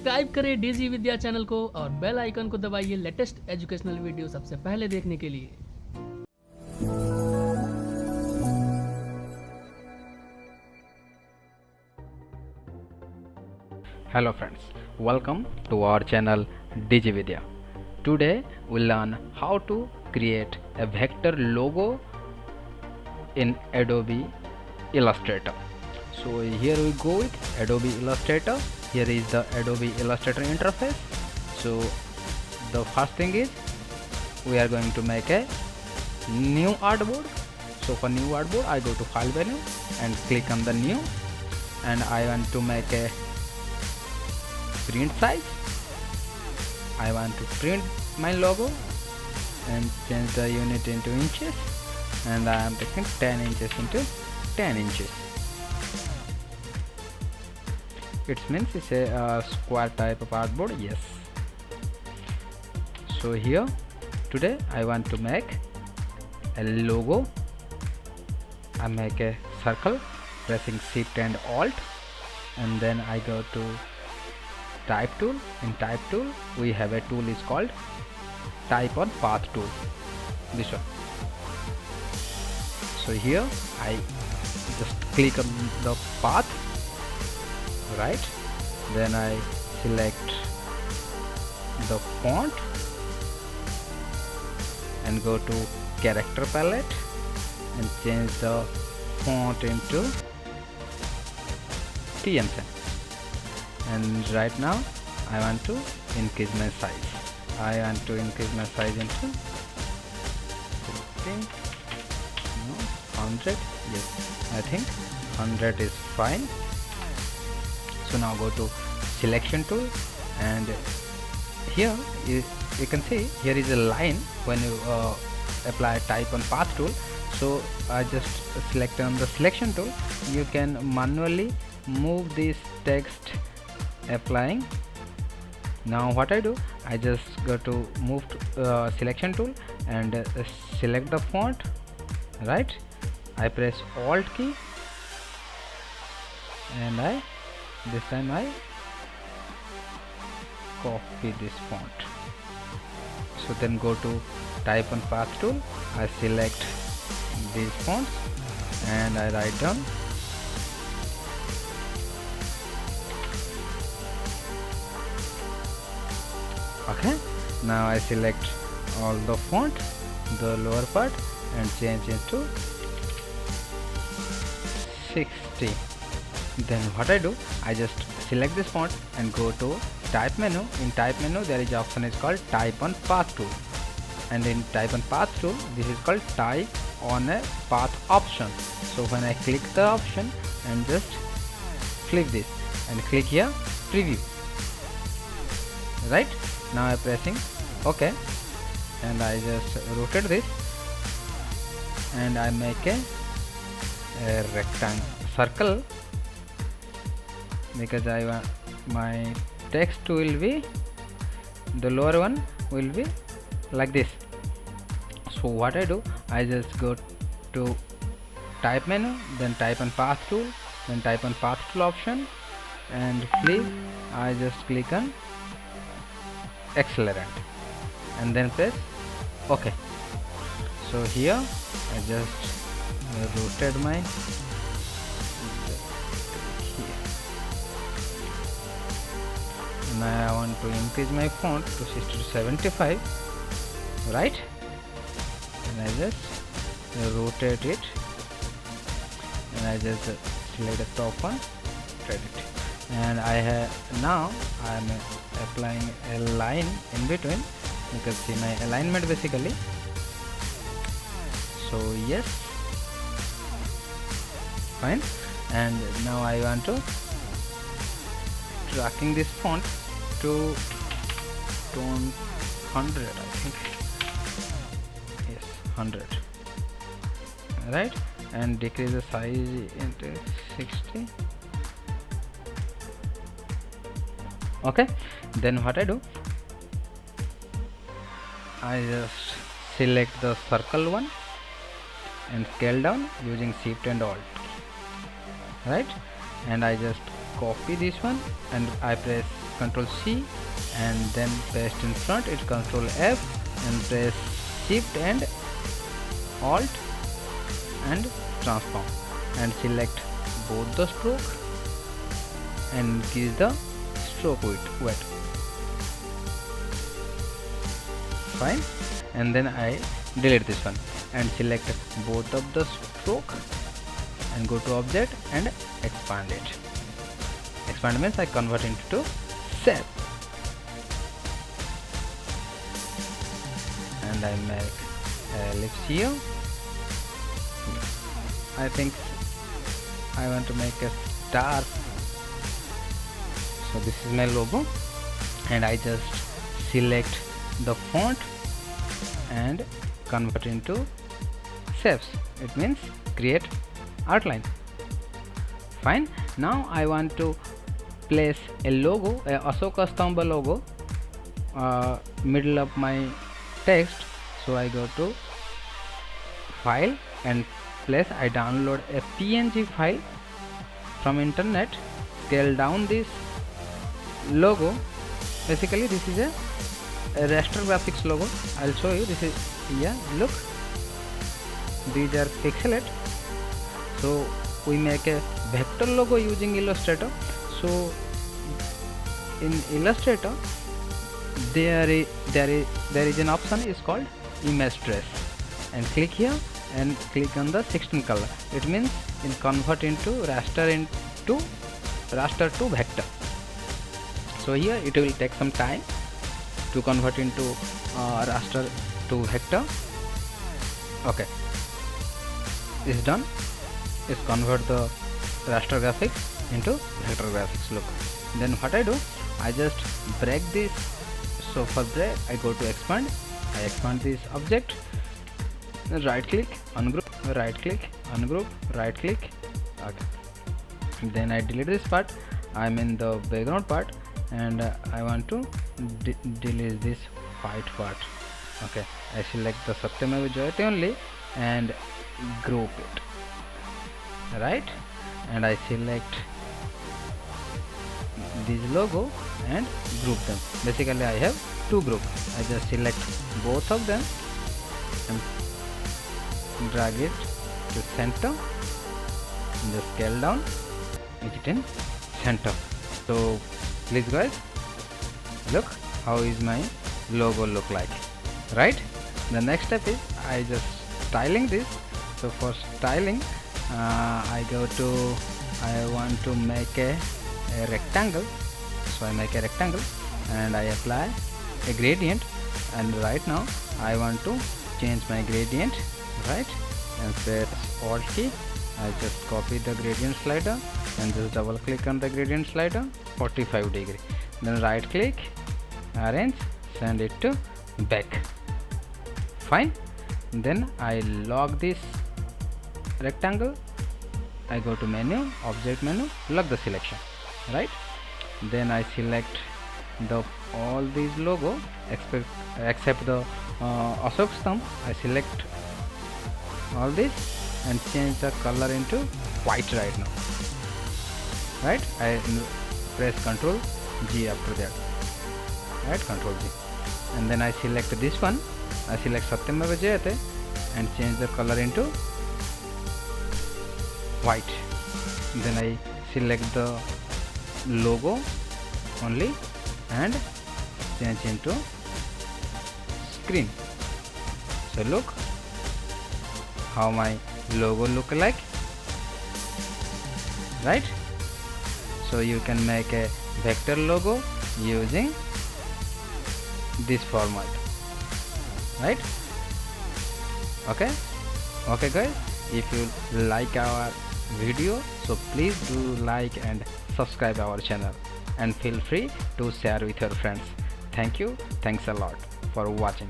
Subscribe करें DG विद्या channel को और बेल आइकन को दबाइए लेटेस्ट एजुकेशनल वीडियो सबसे पहले देखने के लिए। Hello friends, welcome to our channel DG Vidya. Today we'll learn how to create a vector logo in Adobe Illustrator. So here we go with Adobe Illustrator. Here is the Adobe Illustrator interface. So the first thing is we are going to make a new artboard. So for new artboard I go to file menu and click on the new, and I want to make a print size. I want to print my logo and change the unit into inches, and I am taking 10 inches into 10 inches. It means it's a square type of artboard. Yes. So here today I want to make a logo. I make a circle pressing Shift and Alt, and then I go to type tool. In type tool we have a tool is called type on path tool, this one. So here I just click on the path, right? Then I select the font and go to character palette and change the font into TMC. And right now I want to increase my size. I want to increase my size into 50, no, 100. Yes, I think 100 is fine. So now go to selection tool, and here you can see here is a line when you apply type on path tool. So I just select on the selection tool. You can manually move this text applying. Now what I do, I just go to move to selection tool and select the font, right? I press Alt key and this time I copy this font. So then go to type on path tool, I select these fonts and I write down okay. Now I select all the font, the lower part, and change it to 60. Then what I do, I just select this font and go to type menu. In type menu there is option is called type on path tool, and in type on path tool this is called type on a path option. So when I click the option and just flip this and click here preview, right? Now I am pressing OK, and I just rotate this and I make a rectangle circle, because I want my text will be, the lower one will be like this. So what I do, I just go to type menu, then type on path tool, then type on path tool option and flip. I just click on accelerate and then press OK. So here I just rotate my and I want to increase my font to 60 to 75, right? And I just rotate it and I just select the top one, rotate it, and I have now I am applying a line in between. You can see my alignment basically. So yes, fine. And now I want to tracking this font to 100, I think. Yes, 100, right? And decrease the size into 60. Okay. Then what I do, I just select the circle one and scale down using Shift and Alt, right? And I just copy this one and I press Ctrl C and then paste in front, it Ctrl F and press Shift and Alt and transform and select both the stroke and increase the stroke width. Fine, and then I delete this one and select both of the stroke and go to object and expand it. Expand means I convert into shape and I make ellipse here. I think I want to make a star, so this is my logo and I just select the font and convert into shapes. It means create outline. Fine, now I want to place a logo, a Ashoka Stamba logo middle of my text, so I go to file and place. I download a PNG file from internet, scale down this logo. Basically this is a raster graphics logo. I'll show you. This is, yeah, look, these are pixelate. So we make a vector logo using Illustrator. So in Illustrator there is an option is called image trace, and click here and click on the 16 color. It means in convert into raster to vector. So here it will take some time to convert into raster to vector. Okay, it's done. It's convert the raster graphics into vector graphics. Look, then what I do, I just break this. So for break I go to expand, I expand this object, right click, ungroup, right click, ungroup, right click. Okay, then I delete this part. I'm in the background part and I want to delete this white part. Okay, I select the Satyameva Jayate only and group it, right, and I select this logo and group them. Basically I have two groups. I just select both of them and drag it to center and just scale down, make it in center. So please guys, look how is my logo look like, right? The next step is I just styling this. So for styling I want to make a rectangle, so I make a rectangle and I apply a gradient, and right now I want to change my gradient, right, and press Alt key. I just copy the gradient slider and just double click on the gradient slider 45 degree, then right click, arrange, send it to back. Fine, then I lock this rectangle. I go to menu, object menu, lock the selection, right? Then I select the all these logo except the Ashok Stamp. I select all this and change the color into white right now, right? I press Ctrl G after that, right, Ctrl G, and then I select this one. I select Satyameva Jayate and change the color into white. Then I select the logo only and change into screen. So look how my logo look like, right? So you can make a vector logo using this format, right? Okay guys, if you like our video, so please do like and subscribe our channel and feel free to share with your friends. Thank you, thanks a lot for watching.